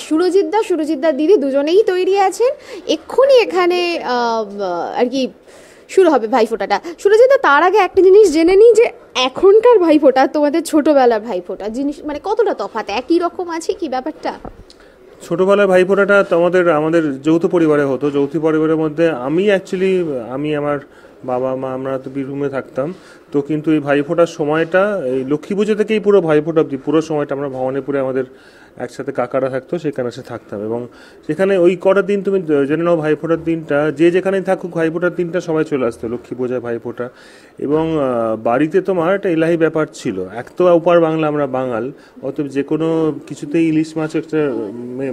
সুরজিৎদা দিদি দুজনেই তৈরি আছেন। এক্ষুনি এখানে আর কি শুরু হবে ভাইফোঁটাটা। সুরজিৎদা, তার আগে একটা জিনিস জেনে নিই যে এখনকার ভাইফোঁটা তোমাদের ছোটবেলার ভাইফোঁটা জিনিস মানে কতটা তফাৎ, একই রকম আছে কি ব্যাপারটা? ছোটোবেলায় ভাইফোঁটাটা তো আমাদের যৌথ পরিবারে হতো। যৌথ পরিবারের মধ্যে আমি আমার বাবা মা আমরা তো বীরভূমে থাকতাম। তো কিন্তু এই ভাইফোঁটার সময়টা এই লক্ষ্মী পুজো থেকেই পুরো ভাইফোঁটা অবধি পুরো সময়টা আমরা ভবানীপুরে আমাদের একসাথে কাকারা থাকতো, সেখানে এসে থাকতাম। এবং সেখানে ওই কটা দিন তুমি জেনে নাও, ভাইফোঁটার দিনটা যে যেখানেই থাকুক ভাইফোঁটার দিনটা সবাই চলে আসতো, লক্ষ্মী পূজা ভাইফোঁটা। এবং বাড়িতে তোমার একটা এলাহি ব্যাপার ছিল, এক তো ওপার বাংলা, আমরা বাঙাল, অতএব যে কোনো কিছুতেই ইলিশ মাছ একটা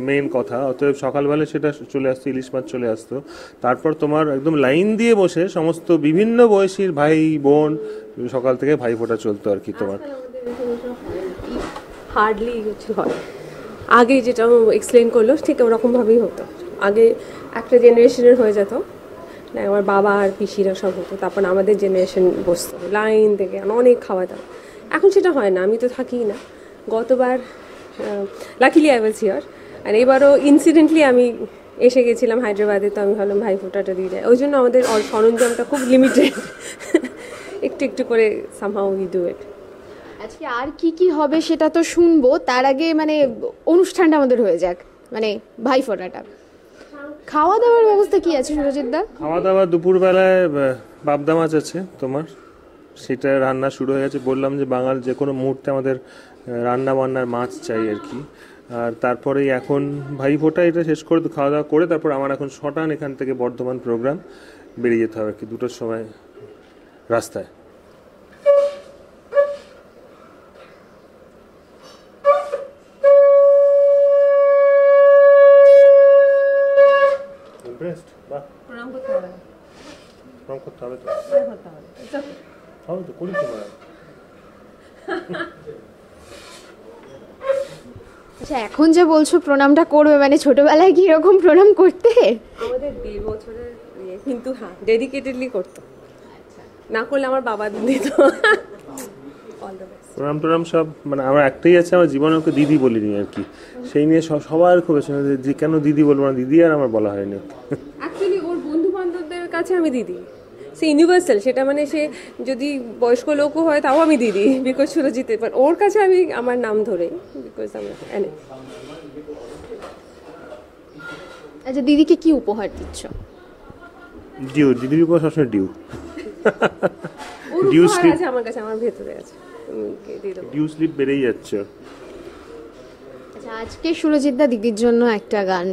মেন কথা, অতএব সকালবেলা সেটা চলে আসতো, ইলিশ মাছ চলে আসতো। তারপর তোমার একদম লাইন দিয়ে বসে সমস্ত বিভিন্ন বয়সীর ভাই বোন সকাল থেকে ভাইফোঁটা চলতো আর কি। তোমার হার্ডলি কিছু হয়, আগে যেটা এক্সপ্লেন করলো ঠিক ওরকমভাবেই হতো। আগে একটা জেনারেশনের হয়ে যেত, না আমার বাবা আর পিসিরা সব হতো, তারপর আমাদের জেনারেশন বসতো লাইন থেকে, অনেক খাওয়া দাওয়া। এখন সেটা হয় না, আমি তো থাকিই না। গতবার লাকিলি আই ওয়াজ হিয়ার, আর এবারও ইনসিডেন্টলি আমি এসে গেছিলাম হায়দ্রাবাদে, তো আমি ভাবলাম ভাইফোঁটাটা দিয়ে দেয়। ওই জন্য আমাদের সরঞ্জামটা খুব লিমিটেড, একটু একটু করে সামহাউ উই ডু ইট। আজকে আর কি হবে সেটা তো শুনবো, তার আগে মানে অনুষ্ঠানটা আমাদের হয়ে যাক, মানে ভাইফোঁটাটা। খাওয়া দাওয়ার ব্যবস্থা কি আছে সুরজিৎদা? খাওয়া দাওয়া দুপুরবেলায় পাবদা মাছ আছে তোমার, সেটা রান্না শুরু হয়ে গেছে। বললাম যে বাঙাল যে কোনো মুহূর্তে আমাদের রান্না বান্নার মাছ চাই আর কি। আর তারপরেই এখন ভাইফোঁটা এটা শেষ করে খাওয়া দাওয়া করে তারপর আমার এখন শটান এখান থেকে বর্ধমান প্রোগ্রাম, বেরিয়ে যেতে হবে আর কি 2টোর সময় রাস্তায়। প্রণাম করতে হবে তো করি তোমার। আচ্ছা, এখন যে বলছো প্রণামটা করবে, মানে ছোটবেলায় কি এরকম প্রণাম করতে? আমাদের 1.5 বছরের কিন্তু হ্যাঁ ডেডিকেটেডলি করতো, না করলে আমার বাবা দিত। প্রণাম টনাম সব মানে আমার একটাই আছে, আমার জীবনে ওকে দিদি বলিনি আর কি, সেই নিয়ে সবার খুব যে কেন দিদি বলবো না, দিদি আর আমার বলা হয়নি। অ্যাকচুয়ালি ওর বন্ধু বান্ধবদের কাছে আমি দিদি, সে ইউনিভার্সাল, সেটা মানে সে যদি বয়স্ক লোকও হয় তাও আমি দিদি, বিকজ সুরজিতে, বাট ওর কাছে আমি আমার নাম ধরে, বিকজ আমরা এনে। আচ্ছা, দিদিকে কি উপহার দিচ্ছ? ডিউ, দিদির উপর সবসময় ডিউ। ডিউ স্লিপ আছে আমার কাছে, আমার ভেতরে আছে, ডিউ স্লিপ বেড়েই যাচ্ছে। আচ্ছা, আজকে সুরজিৎদা দিদির জন্য একটা গান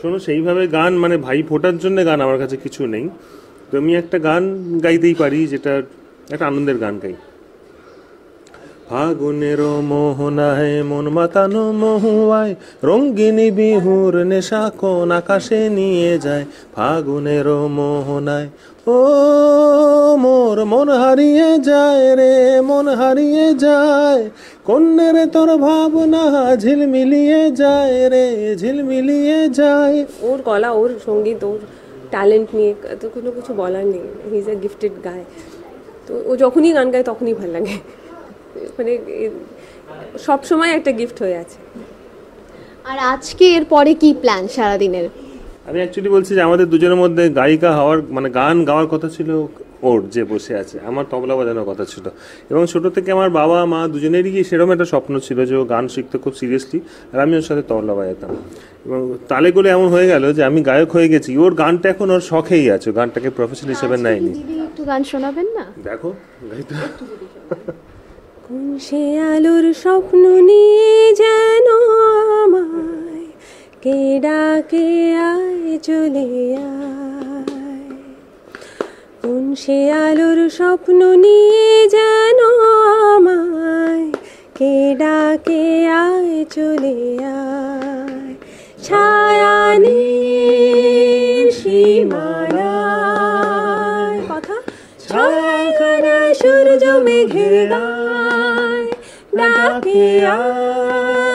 শোনো। সেইভাবে গান মানে ভাইফোঁটার জন্য গান আমার কাছে কিছু নেই, তো আমি একটা গান গাইতেই পারি, যেটা একটা আনন্দের গান গাই। ফাগুনের মোহনায় মন মাতানো মহুয়ায়, রঙ্গিনী বিহুর নেশা কোন আকাশে নিয়ে যায়। ফাগুনের মোহনায় ও মোর মন হারিয়ে যায় রে, মন হারিয়ে যায়, কন্যের তোর ভাবনা ঝিলমিলিয়ে যায় রে, ঝিলমিলিয়ে যায়। ওর গলা, ওর সঙ্গীত, ওর ট্যালেন্ট নিয়ে তো কোনো কিছু বলার নেই, হি ইজ এ গিফটেড গায়। তো ও যখনই গান গায় তখনই ভালো লাগে, মানে সবসময় একটা গিফট হয়ে আছে। আর আজকে এর পরে কি প্ল্যান সারাদিনের? আমি অ্যাকচুয়ালি বলছি যে আমাদের দুজনের মধ্যে গায়িকা হওয়ার মানে গান গাওয়ার কথা ছিল ওর, যে বসে আছে, আমার তবলা বাজানোর কথা ছিল। এবং ছোটো থেকে আমার বাবা মা দুজনেরই সেরকম একটা স্বপ্ন ছিল যে ও গান শিখতে খুব সিরিয়াসলি, আর আমি ওর সাথে তবলা বাজাতাম। এবং তালে করে এমন হয়ে গেল যে আমি গায়ক হয়ে গেছি, ওর গানটা এখন ওর শখেই আছে, গানটাকে প্রফেশন হিসেবে নেয়নি। একটু গান শোনাবেন না? দেখো গাইতে। কোন সে আলোর স্বপ্ন নিয়ে যেন আমায় কে ডাকে আয় চলে আয়, কোন সে আলোর স্বপ্ন নিয়ে যেন আমায় কে ডাকে আয় চলে আয়, ছায়ানীর সীমানায় কথা ছায়া সূর্য মেঘের গায় ডাকে আয়